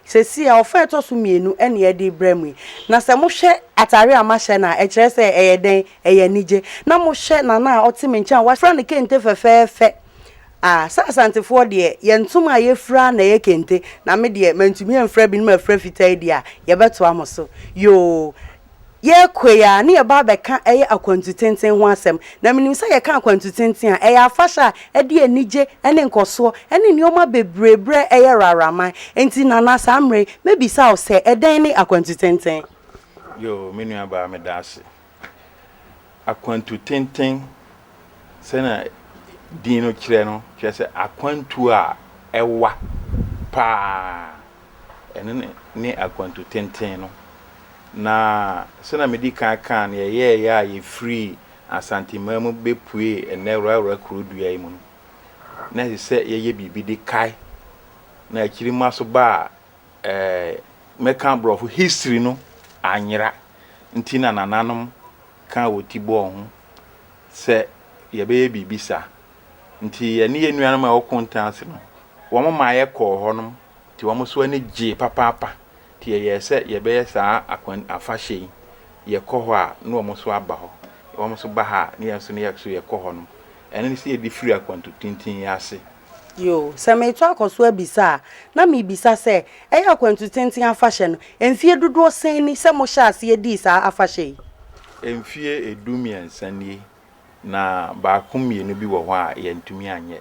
Se si a ofa to so mienu ene ye de bremu na se mo hwe atare a ma hye na e kire se eye den eye nije na mo hwe na na otime ncha wa fra ne kente fefefe sa asantefo de ye ntum a ye fra na ye kente na me de mantumi enfra bi ma fra fitai dia ye beto amoso yo ye kwea na ye ba beka eye akwantutenten ho asem na menim se ye ka akwantutenten a eye afasha e de anije ene nkoso ene nioma bebrebre eye raraman enti nana samre maybe sa o se eden ni akwantutenten yo menu aba me dase akwantutenten se na dino kire no kire se akwantu a ewa pa ene ne akwantutenten no na sena medi kan ye ya ye free asantimamu bepue enewra kurudua imu na se ye bibi di kai na akiri maso ba meka brofo history no anyira nti na nananom kan wotibo ho se ye be bibi sa nti ye ne ye nuanom a wokontanse no wo mo ma ye ko ho no ti wo mo so ani je papa tie ye se ye be sa akwan afahye ye koho a no omo so aba ho omo so ba ha ne ye so ne ye so ye koho no ene ne se ye di free akwantutintin ase yo se me to akoso abisa na me bisa se akwantutintin afahye no emfie dodo sen ni se mo hya ase ye di sa afahye emfie edumi ansanie na ba kumye no bi wo ho a ye ntumi anye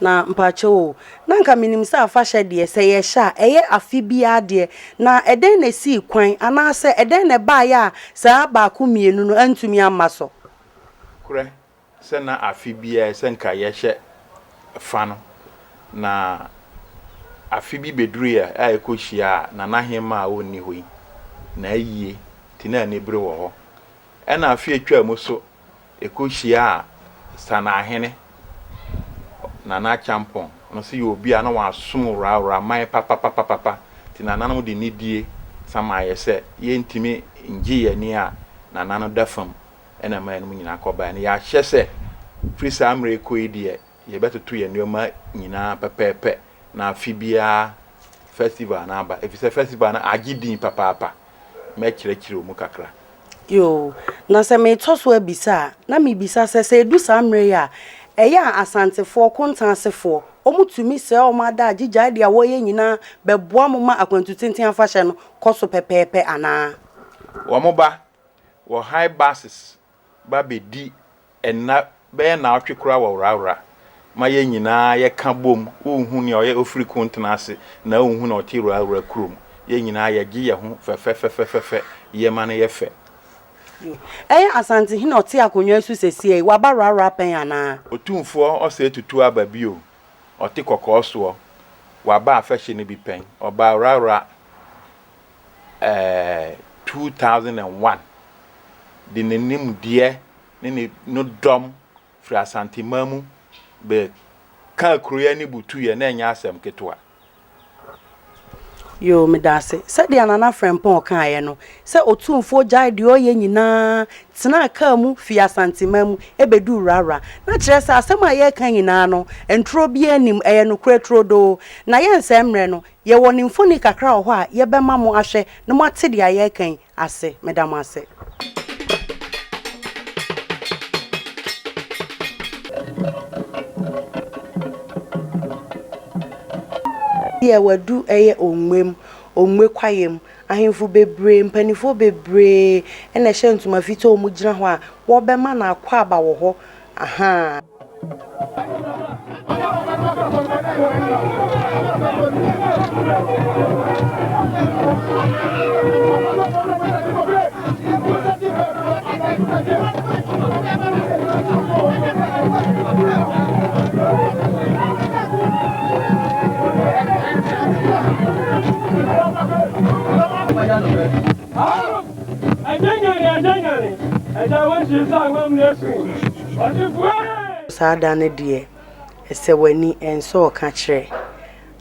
na mpacho na nka minim sa afahye de se ye hya afibia de na eden na si kwan ana se eden na ba ya sa ba ku mienu no antumi amaso kure se na afibia se nka ye hye fa no na afibi beduru ya ekohia na nahema a woni hoyi na ayie tina na ebre wo ho ena afi atwa mu so ekohia sana ahene na champon no se obi a na wasom ra mai papa tina nanam de nidie sama ye se ye ntimi ngi ye ni a na nanu dafam ena mai no nyina akoba ne ya hye se free samre ko idie ye betoto ye nneoma nyina pepepe na afibia festival na aba efise festival na agidin papa me kirekire omu kakra yo na se me toso abisa na me bisa se edu samre ya eya asantefo kontansefo omutumi se omada agija dia wo ye nyina beboa moma akwantutintin afahye no koso pepepe ana wo moba wo high buses ba bedi enna be na atwekura wo Worawora ma ye nyina ye ka bom ohun ne oye ofri kontanase na ohun na oti Worawora krom ye nyina ye gi ye ho fefefefefe ye ma na ye fe asante hina oti akonwa su sesie wa ba Worawora pen ana otumfo o se tutu aba bio oti kokko so wa ba afahye ne bi pen oba Worawora 2001 di nenim die ne no dom fri asante mamu be ka kroya ni butu ye na enya asem ketwa yo medase se dia nana frempon kan ye no se otumfo jai de oye nyina tena ka mu fi asante mamu ebedu Worawora na kire se asem a ye kan nyina no entro bi anim eye no kretro do na ye nsemre no ye woni mfoni kakra ho a ye bema mo ahwe na mo ate dia ye kan ase medam ase ye wadu eye onwe kwayem ahemfo bebre mpanifo bebre ena hye ntuma fito omu gina ho a wo bema na akwa aba wo ho aha Sada ne die ese wani enso ka kire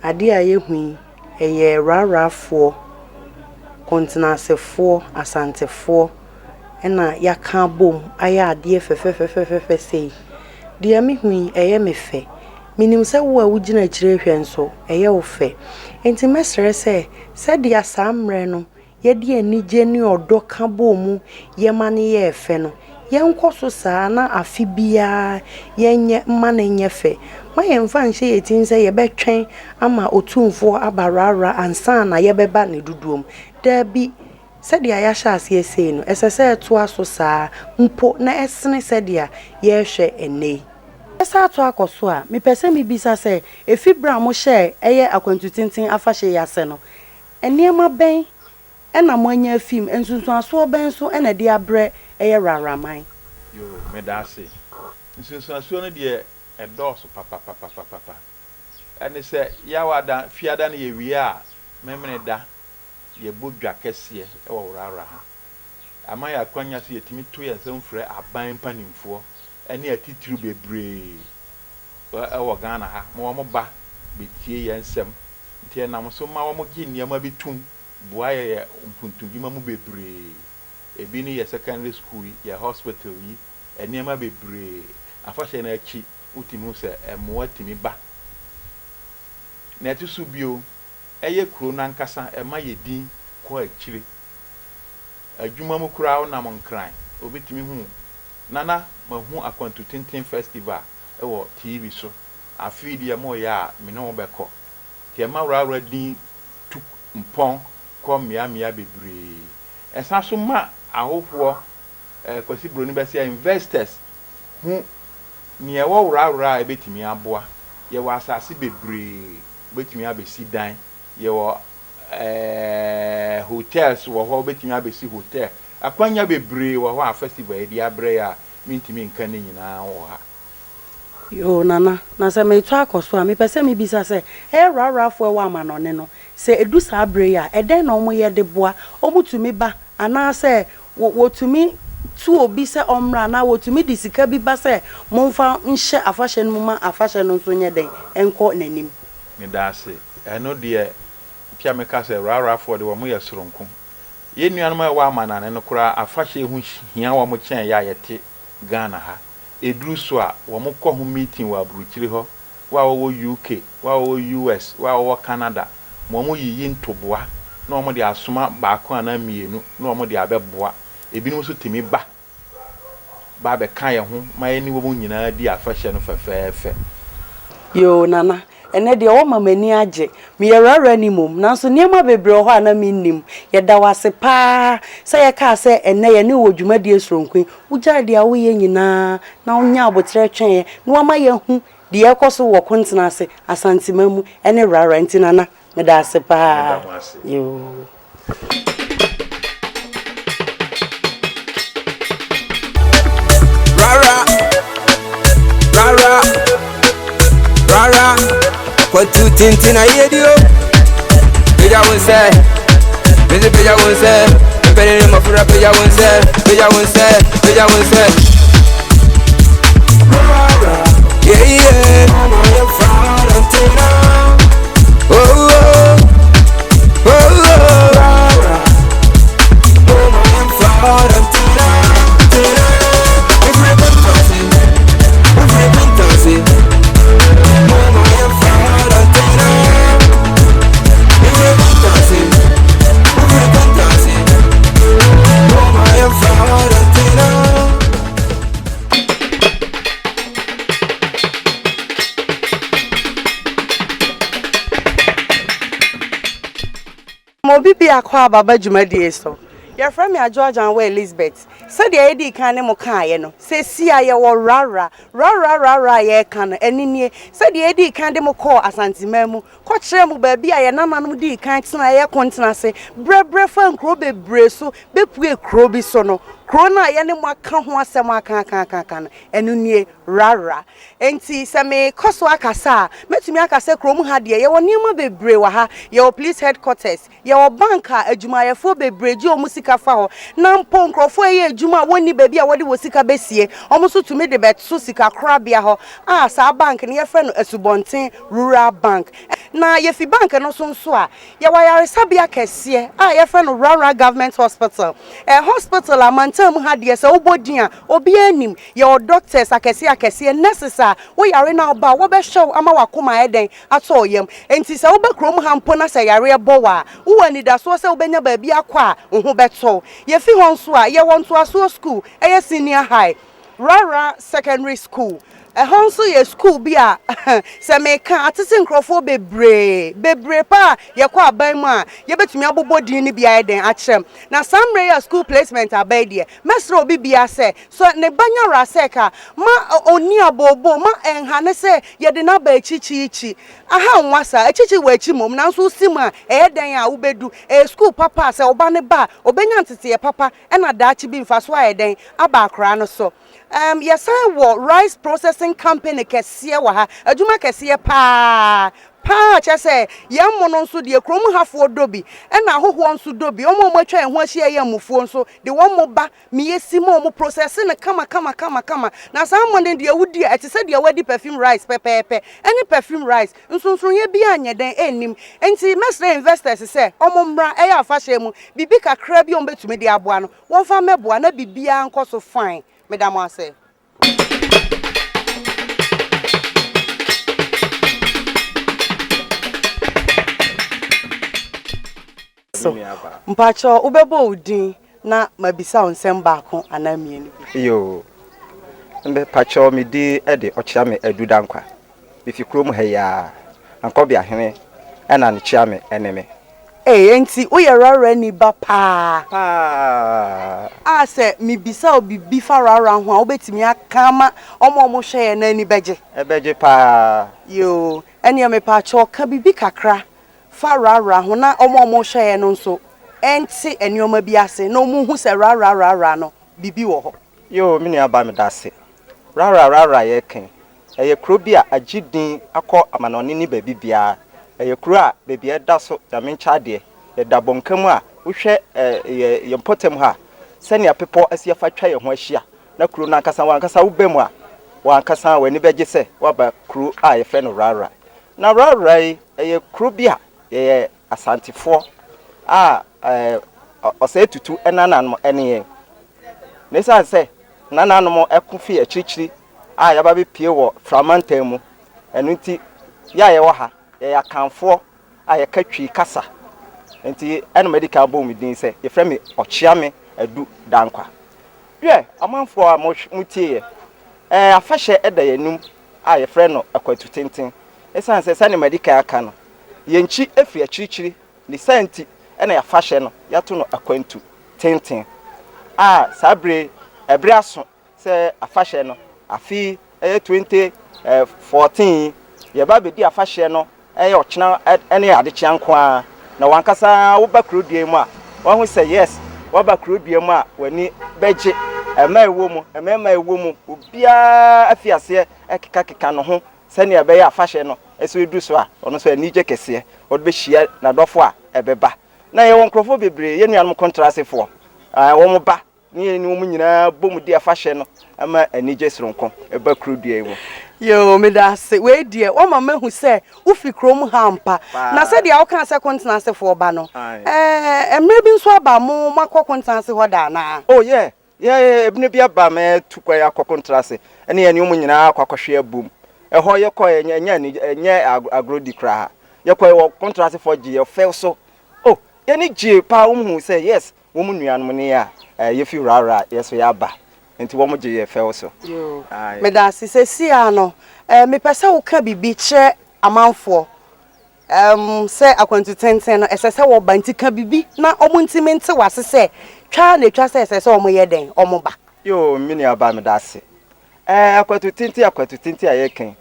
ade a yehui eye Woraworafo kontinasefo asantefo ena yaka bom aya ade fefefefefe sei dia me hui eye me fe minim se wo a wugina kire hwen so eye wo fe enti mesere se de asamre no ye de anije ni odo ka bo mu ye mane ye fe no ye nkoso saa na afi bia ye nye mane nye fe ma ye mfa nche ye tin se ye betwen ama otumfo abarara ansa na ye beba ne duduom da bi Sadia ya shas ye say no esese to aso saa mpo na esene sadia ye hwe ene esa to akoso a me pese me bisa se efibra mo hye eye Akwantutenten afahye yase no enema ben ena mo anya film ensunsun aso ben so ena de abre eye raraman yo me da se ensunsun aso no de edoso papa ene se ya wada fiada na ye wi a memene da ye bodwa kese e wo Worawora ha ama ya kwanya so yetimi to ye nsem aban panimfo ene atitiri bebre e wo Ghana ha mo ba betie ye nsem tie nam so ma wo mo gi niam bitum boa ye mpuntugima mu bebre ebi ni ye secondary school ye hospital yi ene ma bebre afahye na achi utimi se mo atimi ba na etisu bio eye kuro na nkasa e ma yedin ko akire adwuma mu kura na mo nkran obetimi hu nana ma hu Akwantutenten festival e wo TV so afidi e mo ya me no beko tie ma Worawora din tuk mpon ko mia bebre esa so ma ahoho kwasi broni be se investors hu ni e wo Worawora e betimi aboa ye wa asase bebre betimi abesi dan ye wo hotels wo ho betimi abesi hotel akwanya bebre wo ho a festival e di abre ya mintimi nka ne nyina wo ha yo nana na se me to akoso a me pese me bisa se Worawora fo e wa amanone no se edu sa abre ya eden na omo ye de boa omutumi ba ana se wotumi tu obi se omra na wotumi di sika bi ba se momfa nhye afahye no ma afahye no so nye den enko nanim me da se eno de pia me ka se Worawora fo de wo mo ye soronko ye nuanum e wa amanane no kura afahye hu hia wo mo chen ya yete Ghana ha edru so a wo mo kɔ ho meeting wa Aburukyire ho wa wo UK wa wo US wa wo Canada mo yiyi ntoboa na wo mo de asoma baako ana mienu na wo mo de abeboa ebinum so timi ba be kan ye ho ma ye ni wo mo nyina di afahye no fefefe yo nana ene de o mamani age me ye Worawora ni mom nanso niema bebre ho ana minnim ye da wase pa se ye ka se ene ye ne wodwumadi esronkun ugya de awo ye nyina na onya abotre twen no ama ye hu de ye koso wo kontena ase asantimamu ene Worawora ntinana me da ase pa yo Akwantutenten na yedio peja wonse beze peja wonse pele mafura peja wonse yeah mama ya Akwantutenten oh Bibi akwa baba dwumadi so your friend me George and we Elizabeth said the edi kan ne mo kan ye no se si aye wo Worawora ye kan enini said the edi kan de mo call asantimamu ko kire mu ba bi aye nananom di kan tena ye kontena se brebre fa nkro bebre so bepue kro bi so no krona ye ne mo aka ho asem aka enuni Worawora enti se me koso akasa metumi akasa krom ha de ye wo niam bebre wa ha ye wo police headquarters ye wo banka adwumayefo bebre ji o musika fa ho na mpo nkrofo ye adwuma woni ba bi a wode wo sika besie omo so tumi de beto sika krabia ho sa bank ne ye frɛ no Asubonten Rural Bank na ye fi bank no so nso a ye wa yare sabia kese ye frɛ no Worawora Government Hospital hospital amanta term had yes obodia obi anim your doctors akese necessary wo yare na oba wo be show ama wakoma eden ato yam enti se wo be krom ha mpo na se yare ebo wa wo ani da so se wo benya ba bi akwa wo ho beto ye fi hon so a ye won to aso school eye senior high Rara secondary school honso ye school bi a se me kan atese nkrofo bebre pa ye kwa aban mu a ye betumi abobodin ni bia eden akyerem na samre ya school placement abai de mesro obi bia se so ne banya raseka ma oni abobo ma enha ne se ye de na ba echichi aha nwasa echichi wa echi mom na nso sim a eden a ubedu school papa se oba ne ba obenya ntete ye papa e na daachi bi mfa so a eden aba akra no so yes I wo rice processing company kese wa ha adwuma kese pa chese yam mono nso de krom hafo dobi e na hoho nso dobi omo atwa ho ahia yam mufuo nso de wo mo ba me yesimo mo processing na kama na some money de wudi ete se de wadi perfume rice pepepe any perfume rice nso ye bi anyeden enim enti mesre investors se omo mra e ya afahye mu bibi kakra bi ombetumi de aboa no won fa meboa na bibia nkoso fine Mesdames, assez. So, mpacho ubebo udin na mabisa onsem baako anamieni. Yo. Mbe pacho mi di ede ochia me eduda nkwa. Bifi krom ha ya. Anko bia hene ena ne chia me eneme. Enti uyerara ni ba pa. Se mi bisa obi bifa rara ho a obetimi akama omo hwe na ani beje. Ebeje pa. Yo, eni me pa cho ka bibi kakra fa rara ho na omo hwe no nso. Enti enioma bi ase na omu hu se rara no bibi wo ho. Yo, mini aba me dase. Rara ye ken. Eye kro bi a agidin akọ amanoni ni ba bibia. Eye kro a bebi eda so da mencha de. Ye da bonkam a wo hwe ye potem ha. Senia people asia fa twa ye ho ahia na kru na nkasa wankasa wo bemu a wankasa wani beje se waba kru a ye fe no rara na rara yi kru bia ye asantifo a ose tutu enananom ene ne san se nananom ekofi achichiri a ya ba be pie wo framantan mu enu nti ya ye wo ha ye akanfo a ye katwi kasa nti eno medical bomb din se ye frɛ me ochia me edu dankwa ye amanfo a mutie afahye eda yanum a ye frɛ no Akwantutenten esan se sane medical aka no yenchi efri achirichiri ni santi ena ya fahye no yato no Akwantutenten a sabre ebre aso se afahye no afi 2014 ye ba be di afahye no ochina ene adechia nko a na wankasa wo ba krodie mu a wahu say yes waba krodie mu a wani beje ema ewo mu obia afiase ekeka no ho sane ebe ya afahye no eso edu so a ono so anije kese odo be hia na dofo a ebeba na ye wonkrofo bebre ye nuanom contrasefo wo mo ba ni eni wo nyina bom di afahye no ama anije sronko eba krodie mu. Yo, me da se we die o mama hu se ufi krom hampa na se dia o kan se continence for ba no emre bi nso aba mo makọ continence ho da na oh yeah ebne bi aba me tukwa ya akọ continence ene ye ni um nyina akọhwe abum ho ye kọ enye agrodi kra ye kọ wo continence for gi ye fel so oh ye ni gi pa hu se yes wo mu nuanom ne ya ye fi rara ye so ya ba enti wo mo gi ye fel so yo me da se si ano me pesa wo ka bibi kire amanfo se Akwantutenten no esese wo ba nti ka bibi na omo ntimi nte wase se twa na twa se esese omo ye den omo ba yo mini aba me da se Akwantutenten ayeken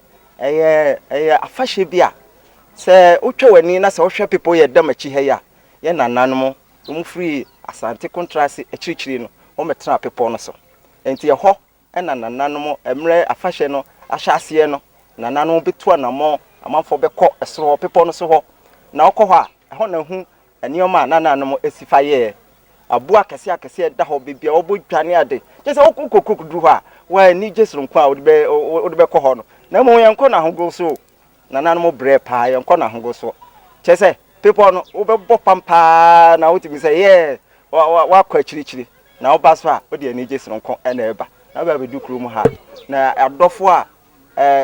afahye bia se utwa wani na se wo hwe people ye damachi ha ya ye nananom omo free asante contrast achirichiri no o metra people no so enti ye ho ena nananom emre afahye no ahyase no nananom betu anamo amanfo bekọ esoro people no so ho na okọ ho a ho na hu enioma nananom esifa ye abua kese da ho bibia obodwane ade je se okokokok duru ho a wa ni jesoro nkwa odbe kọ ho no na mo yanko na hogo so nananom bre pa yanko na hogo so je se people no obebọ pampa na wotimi se ye wa kwa chirichiri na oba so a odi ani gye sonko e na eba na ba bedu krom ha na adofo a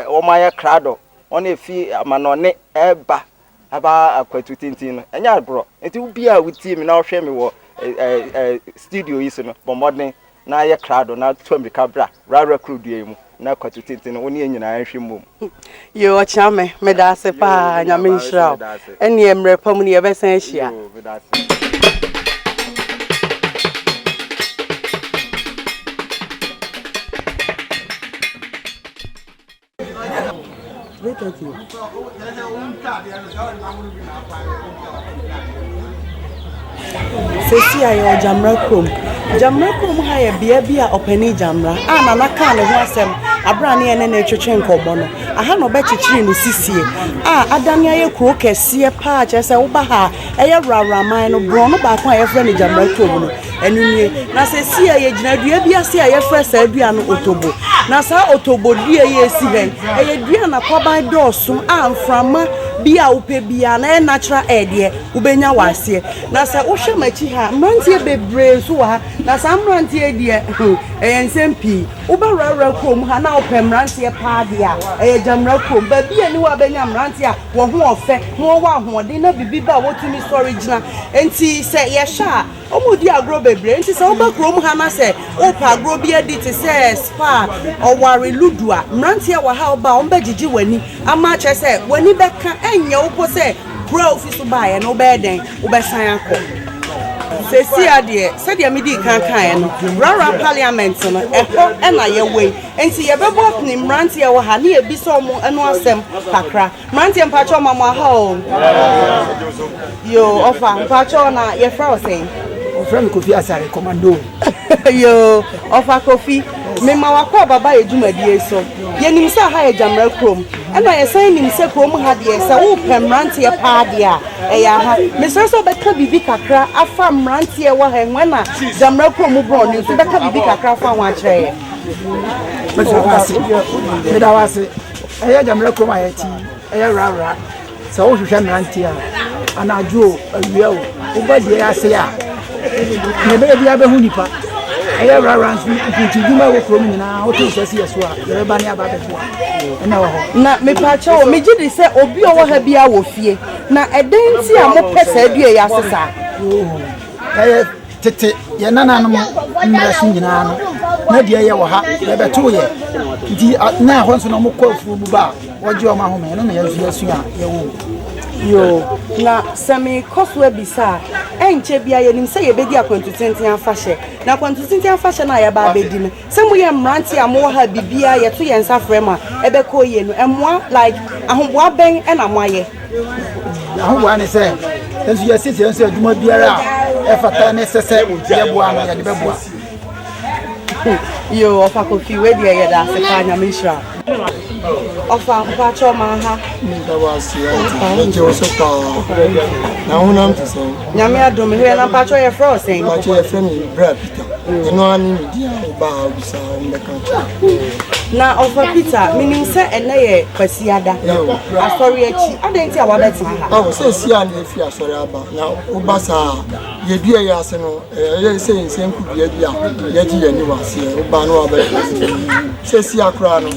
o ma ye krado on efi amanone eba aba Akwantutenten no enya bro enti ubi a wuti mi na ohwe mi wo studio yi so no bomodin na ye krado na twamrika bra rara krudue mu na Akwantutenten oni enyina ahwe mom yo ochame medase pa nyame nshira eni emre pam ni ebesan ahia Thank you. Sesi ayo jamra krom ha ye bia opani jamra na naka ne ho asem abra ne ene na etwetwe nkobo no aha no be chichiri no sisie adane aye kro kese pa che se wo ba ha eye rawraman no bro no ba ko aye frɛ ne jamra krom no enunye na sesi aye gina dua bia se aye frɛ sa dua no otobo na sa otobo dua ye si hen eye dua na kwaban dɔɔso amframa bia upe bia na natural air de ubenya wase na se wo hwe machi ha mrantie bebre so wa na sa mrantie de ensempi ubarara krom ha na upe mrantie pa de a jamra krom ba bia ni wa benya mrantie a wo ho ofe no wa hoɔden na bibi ba wotumi original enti se ye sha omudi agro bebre enti se oba krom ha na se opa agro bia di te se spa oware ludua mrantie wa ha oba omba gigi wani ama che se wani beka enya upo se bro office buy no be den obesan akọ sesi ade se de medi kan no rara parliament no eho na ye we enti ye bebo ni mrantie wa ha na ye bi so mo eno asem kakra mrantie mpacho mama ha o yo ofa mpacho na ye fra o sen friend Kofi Asare commando yo ofa Kofi me ma wakọ baba ejumadi so ye nim sa ha ye jamra krom ena ye san nim se krom ha de se wo pemrantie pa de a ya ha me so beka bibi kakra afa mrantie wa ha enwe na jamra krom bro ni so beka bibi kakra afa wa kire me da wase eye jamra krom ayeti eye rara se wo hwehwe mrantie a anajo awia o ubadi ya se ya ne be bia be hu nipa eye rara nti djuma wo krom nyina o to sesi yeso a ye ba ne aba be na wo na me pacha o me gidi se obi o ha bia wo fie na eden ti a mo pesa due ya sesa tete ye nananom mrasu nyina no na die ye wo ha ye beto ye nti na ho nso no mo kwa fu bu ba wo je o ma ho me no na ye su a ye wo yo na semi koswe bisa enche bia ye nim se ye bedi Akwantutenten afahye na Akwantutenten afahye na ya ba bedi me se mo ye mranti amo ha bibia ye to ye nsa frema ebeko ye no emoa like ahomboa ben e na moaye ahomboa ne se enso ye sisi enso aduma biara e fata ne sese ye boa no ye de beboa yo ofa Kofi we de ye da se pa nya mishra ofa mpacho ma ha ndawasi anje osopa na hunam tse nyame adom he na mpacho ye fro sen mpacho ye friend bra Peter eno ani media ba bisa mbeka na ofa Peter minim se ene ye kwasiada asori achi adenti a wabeta ha oh se si an efi asori aba na ubasa ye dua ye ase no ye se nsenku bia bia ye ji ye ni wase uba no abeta se si akra no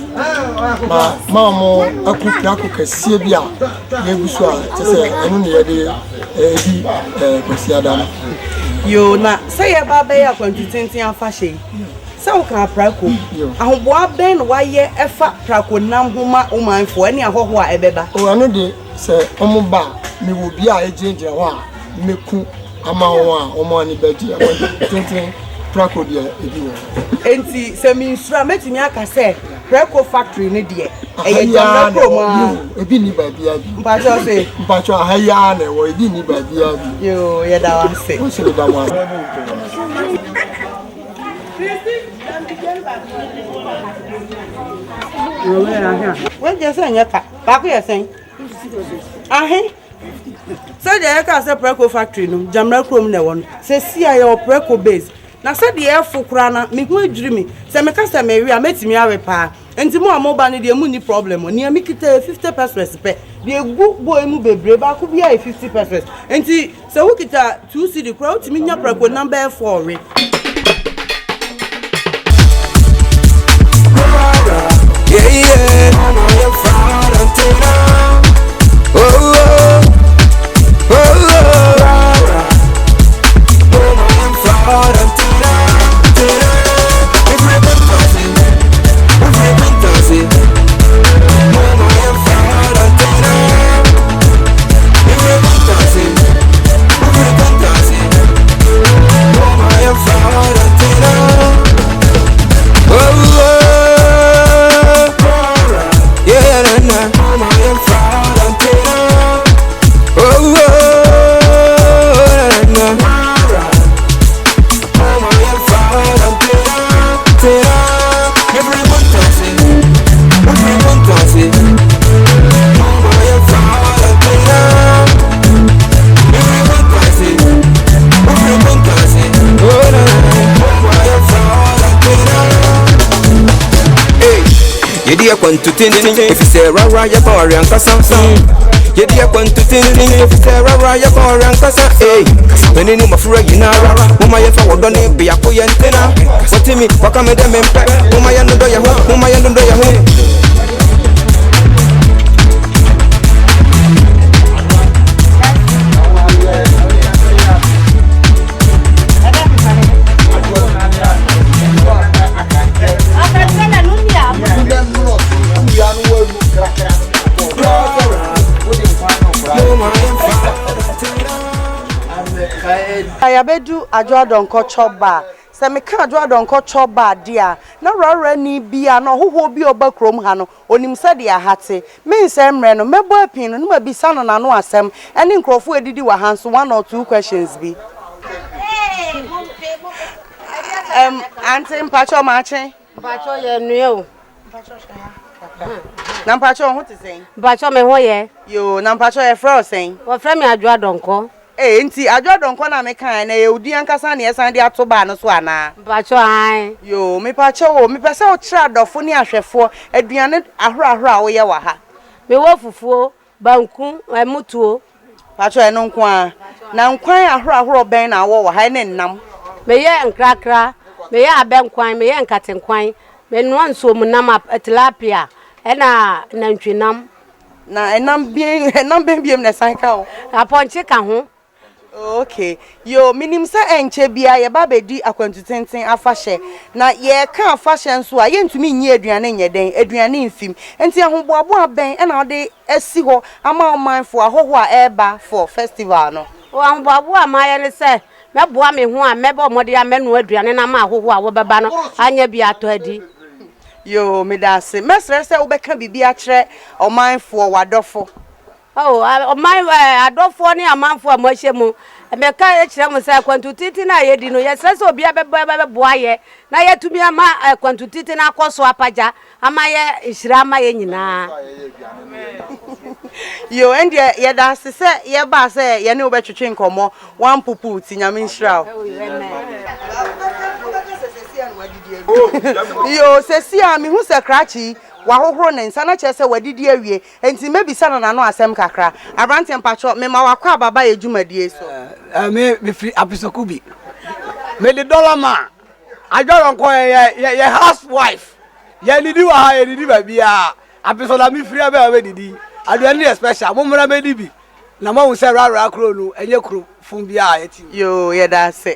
ma mo akupra ko kase bia ye gusu a se enu ne ye de ebi kwasiada no yo na say ye ba be Akwantutenten afahye se wo ka prako ahomboa ben wa ye efa prako nam homa o manfo ani ahoho a ebeba o anu de se omo ba me wo bia ejenjira ho a meku ama ho a omo ani bedi Akwantutenten prako de ebi wo enti se mi nsura metimi aka se prako factory ne de eye jamra krom ebi ni ba bia bi mpacho se mpacho ahaya na wo ebi ni ba bia bi yo ye da wa se o se da mo when you say nyaka ba ko ye sen ahe so de ka se prako factory no jamra krom na won se si aye prako base na se de efo kura na me hu adwiri me se me ka se me wi a metimi awe pa enti mo amoba ne de mu ni problem ni ami kita 50% pe de egu boy mu bebre ba ko bia 50% enti se wo kita 2 cd kura utimi nya prako number 4 we Yeah, yeah, mama, you're Valentina. Oh, oh, oh, oh, Rara. Mama, you're Valentina. Everybody dancing, everybody dancing. Mama, you're Valentina. Everybody dancing, everybody dancing. Mama, you're Valentina. Oh, oh. Yeah, nah, nah. Mama, I'm Valentina. Oh, nah, nah. Mama, I'm Valentina. Everyone dancing, everyone dancing. Mama, I'm Valentina. Everyone dancing, everyone dancing. Oh, nah, nah. Mama, I'm Valentina. Hey. Yedi Akwantutenten, if you say rara, you're boring and kasa. Yedi Akwantutenten, if you say rara, you're boring and kasa. Hey, when you know my friend, you know rara. Mama, you for done it, be a boy antenna. What to me? What come with them in pet? Mama, you know your home. Mama, you know your home. Ayabedu adwadonko choba se me ka adwadonko choba dia na rara ni bia na hoho bi oba krom ha no onim se dia hate me nsem mre no mebo apin no ma bisa no na no asem ene nkrofo edidi wa hanso 1 or 2 questions bi auntie mpacho mache mpacho ye nu o mpacho ya na mpacho ho te sen mpacho me ho ye yo na mpacho ye fro sen wo fra me adwadonko nti adwadonko na me kan na ye odi ankasa na yesan de atoba no so ana mpacho an yo me pacho wo me pese o kira adofo ni ahwefo aduane ahoro a wo ye wa ha me wo fufuo banku emutuo pacho eno nko a na nkwan ahoro ben na wo wa ha ne nnam me ye nkrakra me ye abenkwan me ye nkatenkwan me no anso mu nam tilapia na ntwinam na enam bien na sanka o aponche ka ho. Okay, yo minim sa enche bia ye ba bedi Akwantutenten afahye na ye ka afahye nso a ye ntumi nyi aduane nyeden aduane mfim enti ahoboabo aben e na ode asi ho ama omanfo ahoho a eba for festival no O ahoboabo amaye ne se meboa me ho a mebo mode ya menu aduane na ma ahoho a wo beba no anya bi ato adi. Yo medase mesre se wo beka bibia kire omanfo wadofo. Oh, my adofo ni amanfo amahye mu meka e kire mu se Akwantutenten na yedi no yesre se obi abeboa ye na yetumi ama Akwantutenten akoso apaja ama ye nhira ama ye nyina. Yo ende ye da se ye ba se ye ne obetwetwe nkomo wan pupu ti nyame nhira. Yo sesi a mi hu se krachi wa hohoro ne nsa na chese wadidi awie enti mebisa na no asem kakra abrante mpacho me ma wakwa baba ejumadie so me free apisokubi me the dollar man adwaronko ye housewife ye didi wa ha ye didi ba bia apisola me free aba we didi aduane special mo mra me dibi na mo se rara kro no enye kro fun bia yeti yo ye da se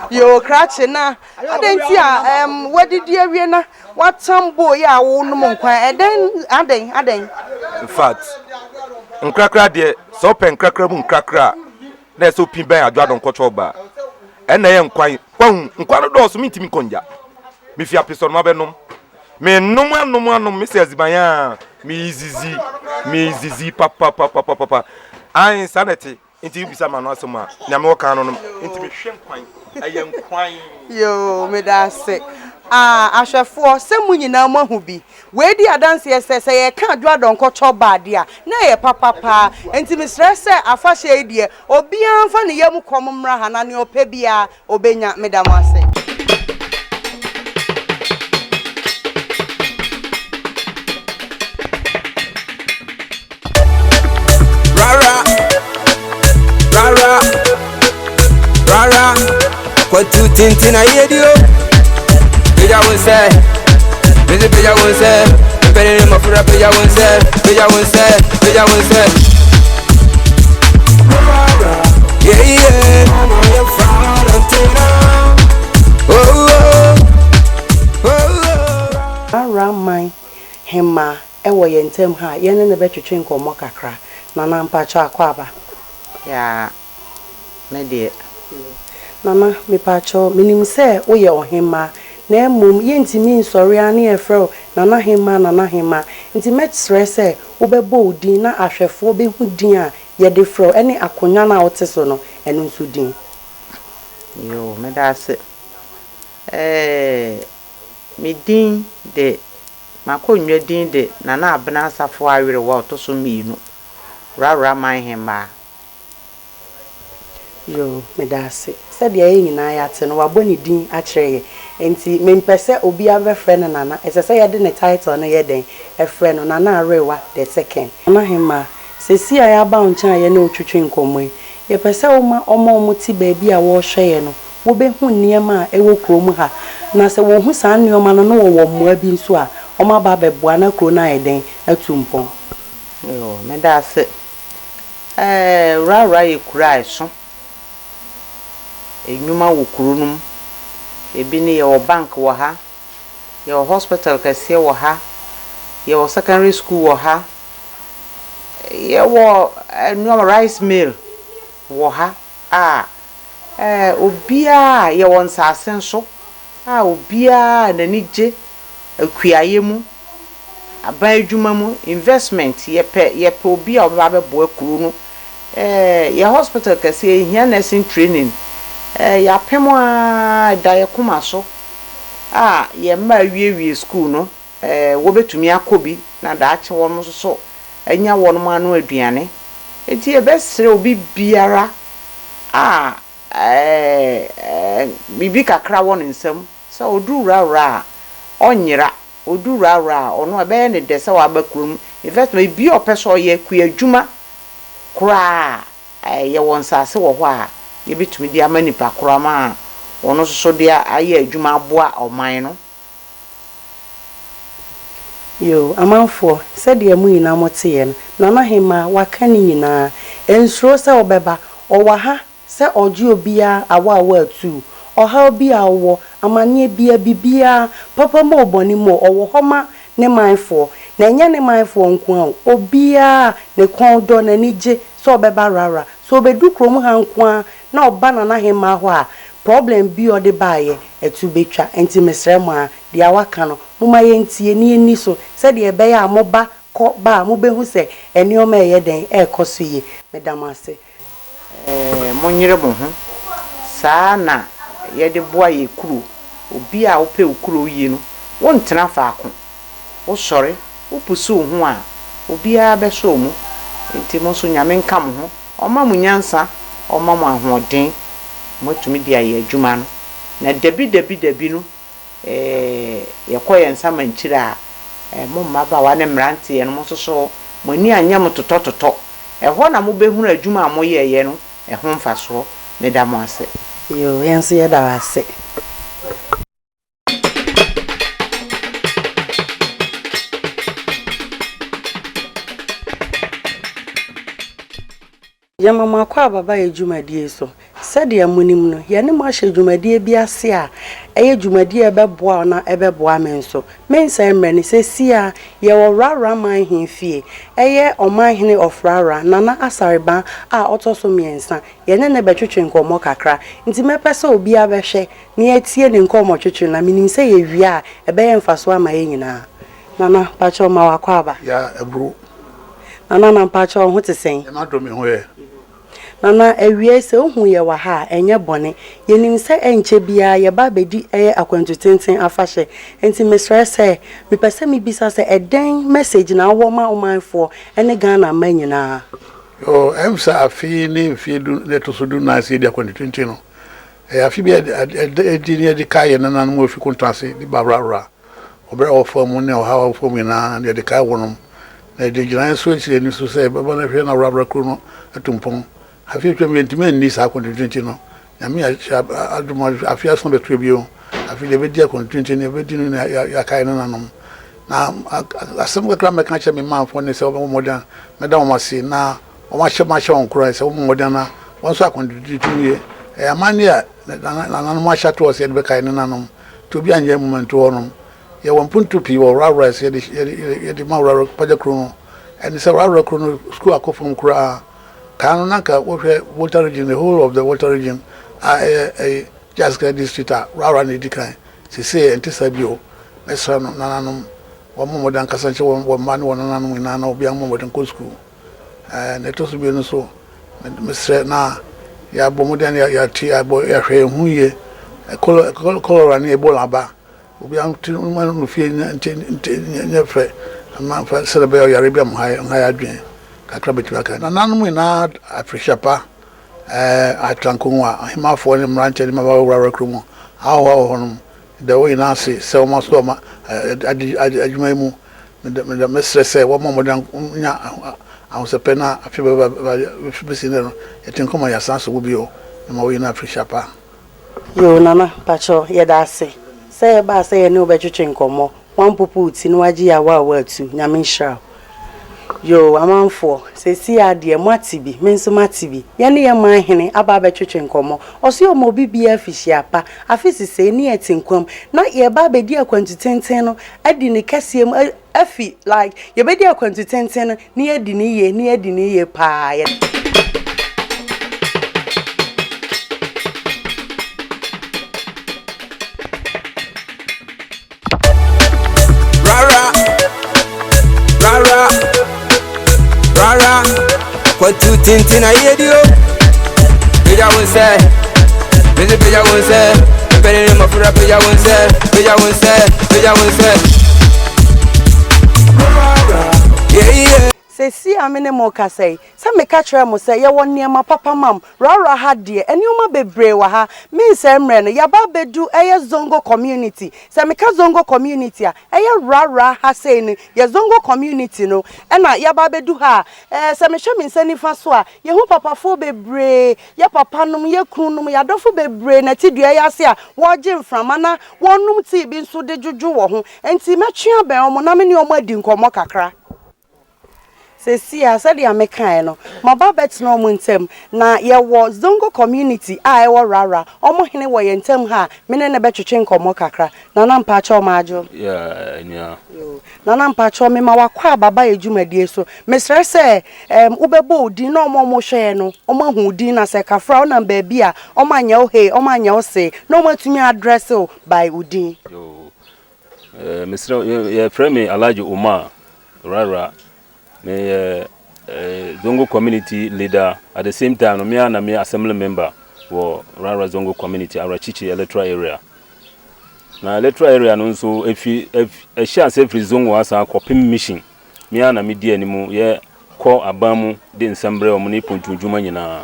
yo krachi na adenti a wadidi awie na watambo ya wo no nkwan aden in fact nkrakra de so pen nkrakra mu nkrakra na so pin ben adwadonko choba ena ye nkwan do so mitimi konja mi fi apeso no benom me nom me se azibanya me izizi papa ai sanity inti bisa ma no asoma nyame wo kan no inti me hwe nkwan aye nkwan yo me da se ahwefo se munyina mahu bi we di adanse se ye ka adwadonko choba de a na ye papa enti me stress afahye die obi anfa ne yam kom mra ha na ne ope bia obenya medamase Akwantutenten I hear you. Beja won say, Busy pay your own self. Depending on my food, pay your own self. Pay your own self. Pay your own self. Yeah, yeah. Aramai hema ewo ye ntem ha ye ne betwetwe nkomo kakra nana mpacho akwaba ya me de nana mepacho minim se wo ye ohema na emum ye ntimi nsori ane efro nana hema nti metre se wo bebo odin na ahwefo behu din a ye de fro ene akonya na wote so no eno nso din yo me da se mi din de makonwa din de nana abena asafo awere wa otoso miinu rara man hema yo medase said ye nyina ya te no waboni din a kire enti mempese obi abefre no nana esese ye de ne title no ye den efre no nana arewa the second na hema sesi ya ba unchan ye na otwetwe nkomwe ye pese oma omuti ba bia wo hwe ye no wo behu niema ewo krom ha na se wo hu san nioma no no wo mmoa bi nso a oma ba beboa na kro na eden atumpon yo medase rara yekura eso enyuma wo kurunum ebi ne ye bank wo ha ye hospital kase wo ha ye secondary school wo ha ye wo rice mill wo ha obia ye won sasen so obia nanije akuaye mu aban adwuma mu investment ye pe obia oba bebo akuru no ye hospital kase hia nursing training ya pemo da ye kuma so ye ma wie school no wo betumi akobi na da ache won so anya won ma no aduane enti e besre obi biara bibi kakra won nsam so odurara onyira odurara ono ebe ne de se wa bakrum investment bi opeso ye ku adwuma kura ye won sase wo ho a ye betumi di amani pa kura ma ono so dia aye adwuma aboa oman no yo amanfo said ye mu nyina mote ye no na hema waka ni nyina ensuro se obeba owa ha se oji obia awa atu oha obia wo amanye bibia papa mo oboni mo owo homa ne manfo na nya ne manfo nko a obia ne kondo na nije so obeba rara so obedu krom ha nko a na oba na hema ho a problem bi ode baaye etu betwa enti mesrem a dia waka no muma ye ntie ni eni so se de ebe ya moba ko ba mo behu se eni o ma ye den ekoso ye medamase monyere mo ho saa na ye de boa ye kuru obi a wo pe okuru yi no won tena faako wo sore wo pusu ho a obi a be so mu enti mo so nyame nka mo ho oma mu nyansa oma mo ahoden motumi dia ye adwuma no na debi no ye koye nsama nchira mo maba wa ne mrante ye no mo so mo ni anya mo totototo ho na mo behunu adwuma mo ye no ho mfaso me da mo ase yo yense ye da ase yama makwa baba ejumadi so sede amunim no ye ne mo ahye dwumadi bi ase a eye dwumadi ebeboa na ebeboa men so mensa emre ne sesia ye wo rara man hemfie eye oman hene of rara nana asareba a otoso miensa ye ne betwetwe nkomo kakra nti mepese obi abehwe ne atie ne nkomo twetwe na minim se ye wi a ebeye mfaso ama ye nyina nana pacho ma wakwa ba ya ebru nana na pacho ho tesen ya na do me ho ye nana ewie se ohun ye wa ha enye bone yenim se enche bia ye ba bedi eye akwantutenten afahye enti mesre se me pese me bisa se eden message na wo ma omanfo ene Ghana manyina yo emsa afi ni fi du leto so du na se di akwantutenten no afi bia edini edi kai na na mo fi kontase di babra obere ofo mu ne o ha ofo mu na de kai wonom na de giran so chi ni so se baba na hwe na rabra kro no atumpon afi twem ntime ni sa akwantutenten no na me aduma afi aso betwe bio afi de be di akwantutenten ne be di no ya kai na nanom na asem kakra me kan che me man fo ne se wo modern me da wo si na o ma che on kura se wo modern na won so Akwantutenten ye e amani a na no ma to se be kai ne nanom to bi anye moment wo no ye won puntu pi wo Worawora se ye di ma Worawora paja kro no and se Worawora kro no school akofom kura kan na ka wo hwe Volta region, the whole of the Volta region a just district Worawora ne di kan se antisabio eso no nanom wo mo modan kasanche wo man wo nanom na na obi mo modan ko school na to so bi no so mesre na ya bo modan ya ti abo ya hwe hu ye kolora ni ebola ba obi am ti man no fie nya fre ama fa selebe ya rebia mo ha adwen kakra betu aka na nanom na afreshapa atrankonwa himafo ne mranche ni ma Worawora kromo awo honom the way na say so much so ma adwuma mu me mesre say wo mo modan nya awse pena afi be si no etin koma ya sanso wo bio na ma we na afreshapa yo nana pacho ye da say ba say ne obetwetwe nkomo wan popo uti no agi ya wa atu nyame nhra yo amanfo se si ade mo atibi menso matibi ye ne ye man hene aba betwetwe nkomo oso yo mo bibia afihyiapa afisi se ne etinkwam na ye ba bedi Akwantutenten no adi ne kasiem afi like ye bedi Akwantutenten no ne adi ne ye pa ye Rara, Akwantutenten I hear you. Peja won say, peja won say, pere ni mafura peja won say, peja won say. Yeah. se si amene mo ka say se me ka kire mo say ye won niema papa mam Worawora ha de enioma bebre wa ha me se mre no ya ba bedu eye zongo community se me ka zongo community a eye Worawora ha say ni ye zongo community no e na ya ba bedu ha se me hwe me nsani fa so a ye hu papa fo bebre ye papa num ye krunum ya dofo bebre na ti dua ya se a wo je mframa na wonum ti bi nso de juju wo ho enti metwe aben omo na me ne omo adi nkomo kakra se si a said ya mekan no ma ba bet no mo ntem na ye wo zongo community a e wo Worawora omo hene wo ye ntem ha me ne betwetwe nkomo kakra na na mpa cha omajo nya na na mpa cha me ma wakwa baba edwumadie so mesre se ubebo odi na omo mo hwe no omo hu odi na se kafra o na ba bia omo anya o he omo anya o se no matumi address o by odi yo mesre ye frame Alhaji Umar Worawora me Zongo community leader at the same time me and me assembly member for Worawora Zongo community Arachichi electoral area na electoral area no so if a chance every zongo asa kopim mission me and me di animu ye ko abamu de nsembre o muni pontu djuma nyina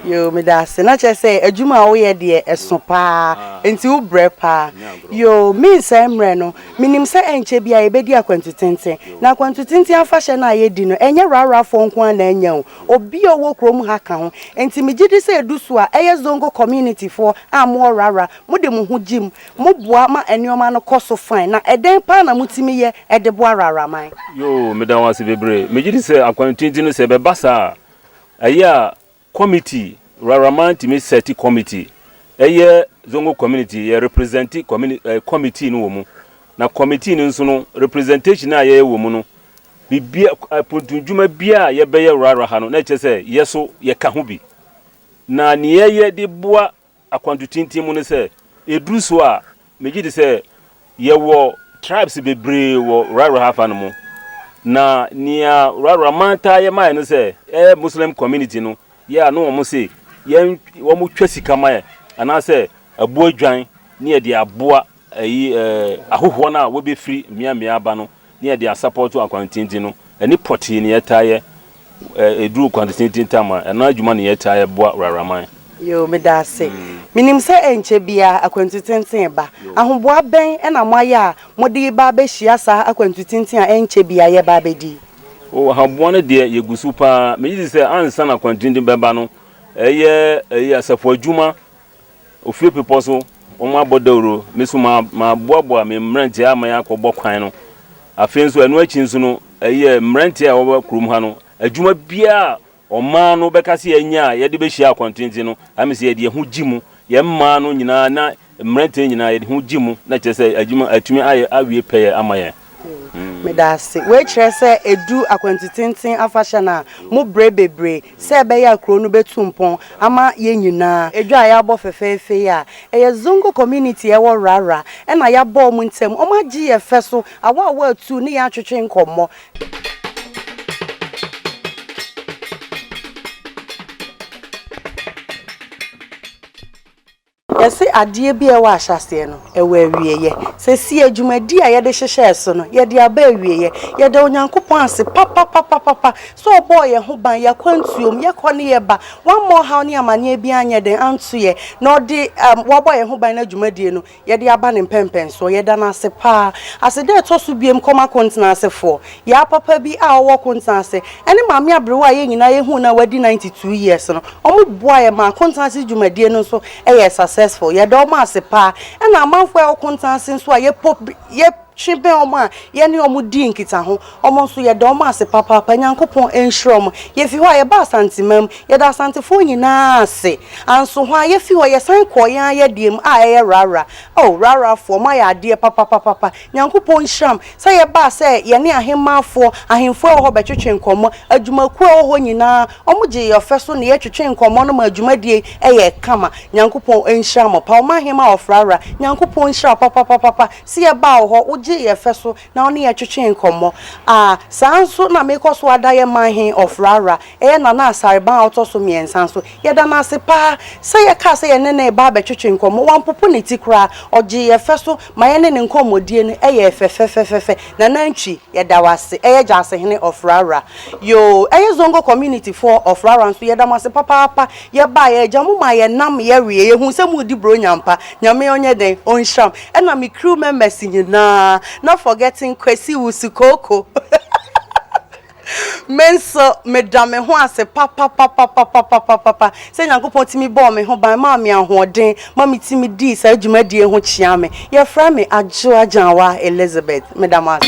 yo me da se na che say adwuma wo ye de eso pa enti wo bre pa yo me se mre no minim se enche bia e bedi Akwantutenten na Akwantutenten afa hye na ye di no enye Worawora fo nko na enya o obi owo krom ha ka ho enti me gidi se edusu a eye zongo community fo am Worawora mo de mo ho jim mo boa ma enioma no koso fine na eden pa na mutimi ye e de boa Worawora man yo me da wase bebre me gidi se Akwantutenten no se be basa aya committee Worawora man timi set committee eye zongo community ye represent committee no wo mu na committee no nso no representation na ye wo mu no bibia pontundwuma bia ye be ye Worawora ha no na che se yeso ye ka ho bi na ne ye de boa Akwantutenten mu no se eduru so a meji de se ye wo tribes bebre wo Worawora ha fa no mu na nia Worawora man ta ye man no se Muslim community no ya no mo se ye wo mo twasika maye ana se abuo dwan ne ye de aboa ayi ahoho na wo be free mia aba no ne ye de support Akwantutenten no ani poti ne ye taye eduru Akwantutenten tama ana adwuma ne ye taye boa Worawora man yo me da se minim se enche bia Akwantutenten ba ahoboa ben e na moya mo de ba be hia sa Akwantutenten a enche bia ye ba bedi o ahoboa ne de ye gusu pa me yi se ansa na Akwantutenten beba no eye asafo adwuma ofie people so o ma bodawro me so ma boaboa me mrantie ama ya akobọ kwan no afei nso eno achi nso no eye mmerante a wo krom ha no adwuma bia ɔmaa no bɛka se anya ye de behia Akwantutenten no amese ye de ho gimu ye mmaa no nyina na mmerante nyina ye de ho gimu na kyerɛ sɛ adwuma atumi awie pɛyɛ ama ye medase we kyerɛ sɛ edu Akwantutenten afahya na mo brebebre sɛ bɛyɛ akro no betumpon ama ye nyina edwa ya bɔ fefefe ya ɛyɛ zongo community ɛwɔ rara ɛna ya bɔ mu ntem ɔmagye ye fɛ so awa atu ne ya twetwe nkɔmmɔ yesi adie bi ewa ahyase no ewa awieye se si adwumadi a yede hyehye so no yede aba awieye yede onyankopon ase papa so boy ye ho ban yakwantuom ye kɔ ne ye ba one more how ne amane bi anye den antu ye na odi wa boy ye ho ban na adwumadi no yede aba ne mpempen so yede na ase pa ase de to so biem koma kontina ase fo ya papa bi a wo kontina ase ene maame abrewa ye nyina ye hu na wadi 92 years no omo boa ye ma kontina ase adwumadi no so eye successful ye do ma sepa e na amanfo e kontanse so ye pop ye chibe oma ye ne omu di nkita ho omo so ye do ma sepa papa nyankopon enhrom ye fi ho ye ba santimam ye da santifo nyina ase anso ho ye fi ho ye san koyan ye diem a ye rara oh rara fo ma ya de papa nyankopon nhram say ye ba say ye ne ahemafo ahemfo ho be twetwe nkomo adwumaku ho nyina omo je ye fe so ne ye twetwe nkomo no ma adwumadie ye kama nyankopon enhram pa o ma ahema of rara nyankopon nhra papa si ye ba ho ye feso na oni ye twetwe nkomo sanso na mekoso adaye manhin of rara na asare ban otoso miensan so ye da na sepa se ye ka se ye ne ba be twetwe nkomo wan popo ne tikra oje ye feso ma ye ne nkomodie no ye fefefefefe na nantwi ye da wase ye jase hene of rara yo zongo community for of rara so ye da mase papa ye ba ye jamu ma ye nam ye wie ye hu se mu di bro nyampa nyame onye den onhram na me crew members nyina not forgetting Kwesi Usukoko. Menso medame ho ase papa se nyankopon timi bo me ho ban ma me ahoden ma me timi di sa adwumadie ho chia me ye fra me ajo ajanwa Elizabeth medamase